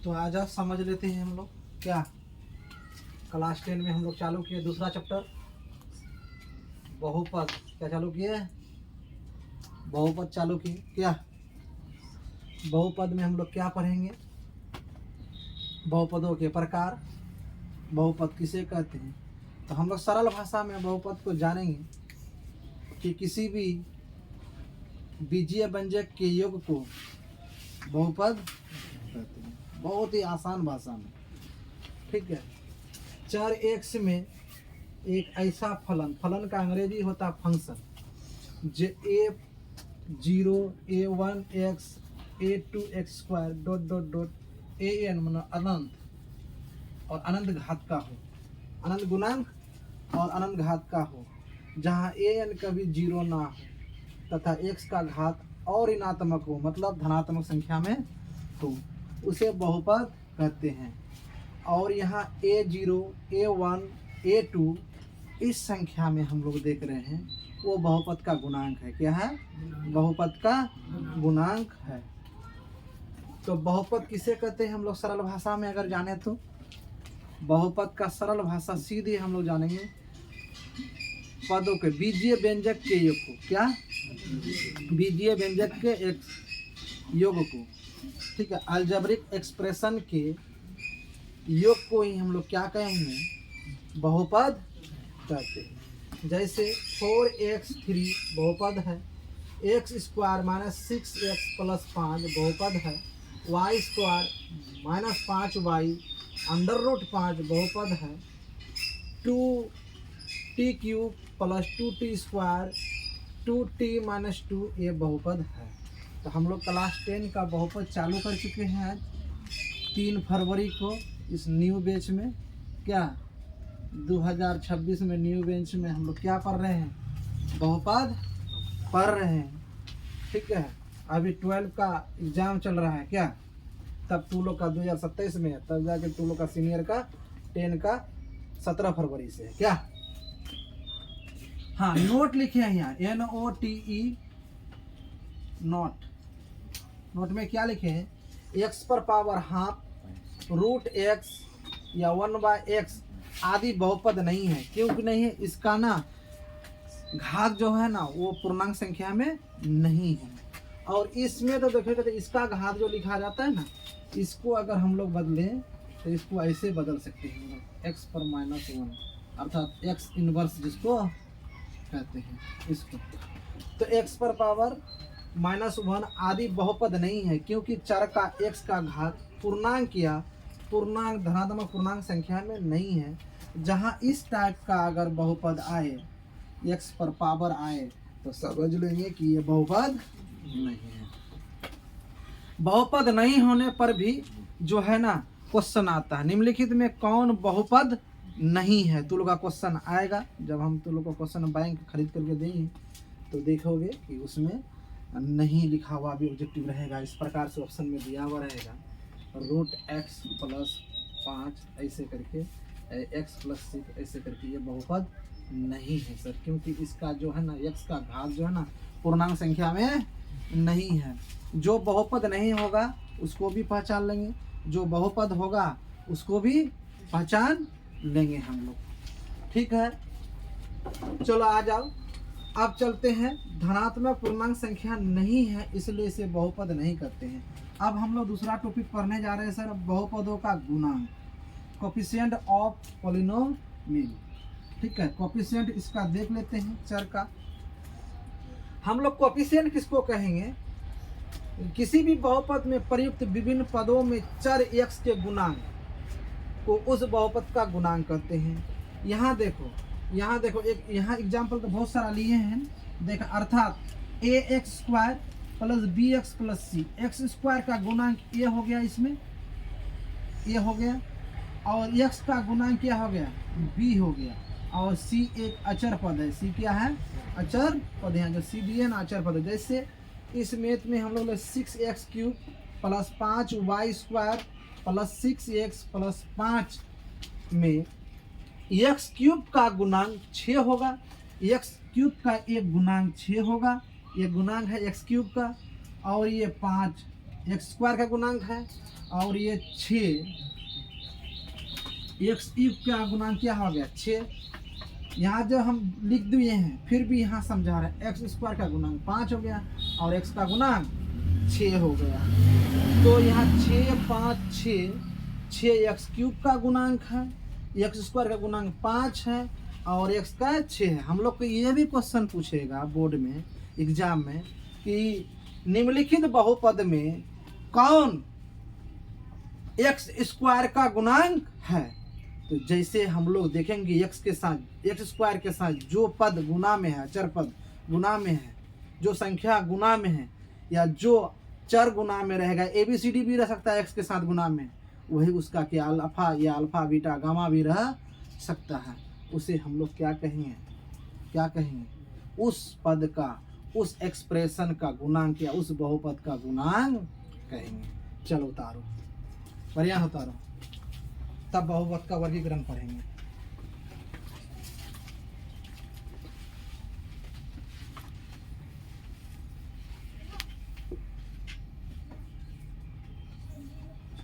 तो आज समझ लेते हैं हम लोग क्या क्लास 10 में हम लोग चालू किए दूसरा चैप्टर बहुपद। क्या चालू किए? बहुपद चालू किए। क्या बहुपद में हम लोग क्या पढ़ेंगे? बहुपदों के प्रकार, बहुपद किसे कहते हैं। तो हम लोग सरल भाषा में बहुपद को जानेंगे कि किसी भी बीजीय व्यंजक के योग को बहुपद कहते हैं, बहुत ही आसान भाषा में। ठीक है। चर एक्स में एक ऐसा फलन का अंग्रेजी होता फंक्शन, जो a0 a1 x a2 x square dot dot dot an मतलब अनंत और अनंत घात का हो, अनंत गुणांक और अनंत घात का हो, जहाँ an कभी 0 ना हो तथा x का घात और ऋणात्मक हो, मतलब धनात्मक संख्या में हो, उसे बहुपद कहते हैं। और यहाँ a0 a1 a2 इस संख्या में हम लोग देख रहे हैं वो बहुपद का गुणांक है। क्या है? बहुपद का गुणांक है। तो बहुपद किसे कहते हैं हम लोग सरल भाषा में अगर जाने तो बहुपद का सरल भाषा सीधे हम लोग जानेंगे पदों के बीजीय व्यंजक के योग को। क्या? बीजीय व्यंजक के एक योग को। ठीक है। अलजेब्रिक एक्सप्रेशन के योग को ही हम लोग क्या कहेंगे? बहुपद कहते हैं। जैसे 4x3 बहुपद है, x square minus 6x plus 5 बहुपद है, y square minus 5y under root 5 बहुपद है, 2t cube plus 2t square 2t minus 2 ये बहुपद है। तो हम लोग क्लास 10 का बहुपद चालू कर चुके हैं आज 3 फरवरी को इस न्यू बैच में। क्या 2026 में न्यू बेंच में हम लोग क्या पढ़ रहे हैं? बहुपद पढ़ रहे हैं। ठीक है। अभी 12 का एग्जाम चल रहा है। क्या तब तू लोग का 2027 में, तब जाके तू लोग का सीनियर का 10 का 17 फरवरी से है। क्या? हाँ, नोट लिखे हैं यहाँ NOTE नोट में क्या लिखे हैं? x पर पावर हाफ रूट x या 1/x आदि बहुपद नहीं है। क्योंकि नहीं है? इसका ना घात जो है ना वो पूर्णांक संख्या में नहीं है। और इसमें तो देखिएगा तो इसका घात जो लिखा जाता है ना, इसको अगर हम लोग बदलें तो इसको ऐसे बदल सकते हैं, x पर -1 अर्थात x इनवर्स जिसको कहते हैं इसको। तो x पर पावर -1 आदि बहुपद नहीं है, क्योंकि चर का x का घात पूर्णांक या पूर्णांक धनात्मक पूर्णांक संख्या में नहीं है। जहाँ इस टाइप का अगर बहुपद आए, x पर पावर आए, तो समझ लेंगे कि ये बहुपद नहीं है। बहुपद नहीं होने पर भी जो है ना क्वेश्चन आता है, निम्नलिखित में कौन बहुपद नहीं है। तू लोग का क्वेश्चन आएगा जब हम तू लोग को क्वेश्चन बैंक खरीद करके देंगे तो देखोगे कि उसमें नहीं लिखा हुआ भी ऑब्जेक्टिव रहेगा। इस प्रकार से ऑप्शन में दिया हुआ रहेगा रूट x प्लस 5 ऐसे करके x प्लस 6 ऐसे करके ये बहुपद नहीं है सर, क्योंकि इसका जो है ना x का घात जो है ना पूर्णांक संख्या में नहीं है। जो बहुपद नहीं होगा उसको भी पहचान लेंगे, जो बहुपद होगा उसको भी पहचान लेंगे हम लोग। ठीक है, चलो आ जाओ। अब चलते हैं, धनात्मक पूर्णांक संख्या नहीं है इसलिए इसे बहुपद नहीं करते हैं। अब हम लोग दूसरा टॉपिक पढ़ने जा रहे हैं सर, बहुपदों का गुणांक, कोफिशिएंट ऑफ पॉलिनोमियल। ठीक है, कोफिशिएंट इसका देख लेते हैं चर का। हम लोग कोफिशिएंट किसको कहेंगे? किसी भी बहुपद में प्रयुक्त विभिन्न पदों में चर x के गुणांक को उस बहुपद का गुणांक कहते हैं। यहाँ देखो एक यहाँ एग्जाम्पल तो बहुत सारा लिए हैं। देख, अर्थात ax square plus bx plus c, x square का गुणांक a हो गया, इसमें a हो गया, और x का गुणांक क्या हो गया? b हो गया, और c एक अचर पद है। c क्या है? अचर पद है, जो c दिए ना अचर पद है। जैसे इस मैथ में हम लोग 6x cube plus 5y square plus 6x plus 5 में x क्यूब का गुणांक 6 होगा, x क्यूब का एक गुणांक 6 होगा, ये गुणांक है x क्यूब का, और ये 5 एक्स स्क्वायर का गुणांक है, और ये 6 एक्स क्यूब का गुणांक क्या हो गया 6। यहाँ जो हम लिख दिए हैं फिर भी यहाँ समझा रहे हैं, एक्स स्क्वायर का गुणांक 5 हो गया और एक्स का गुणांक 6 हो गया। तो यहाँ 6 5 6 एक्स क्यूब का गुणांक है, एक्स स्क्वायर का गुणांक 5 है और एक्स का 6 है। हम लोग को ये भी क्वेश्चन पूछेगा बोर्ड में एग्जाम में कि निम्नलिखित बहुपद में कौन एक्स स्क्वायर का गुणांक है। तो जैसे हम लोग देखेंगे एक्स के साथ एक्स स्क्वायर के साथ जो पद गुना में है, चर पद गुना में है, जो संख्या गुना में है या जो चर गुना में रहेगा, ABCD भी रह सकता है एक्स के साथ गुना में, वही उसका क्या अल्फा या अल्फा बीटा गामा भी रह सकता है। उसे हम लोग क्या कहेंगे उस पद का, उस एक्सप्रेशन का गुणांक या उस बहुपद का गुणांक कहेंगे। चलो उतारो, बढ़िया उतारो, तब बहुपद का वर्गीकरण पढ़ेंगे।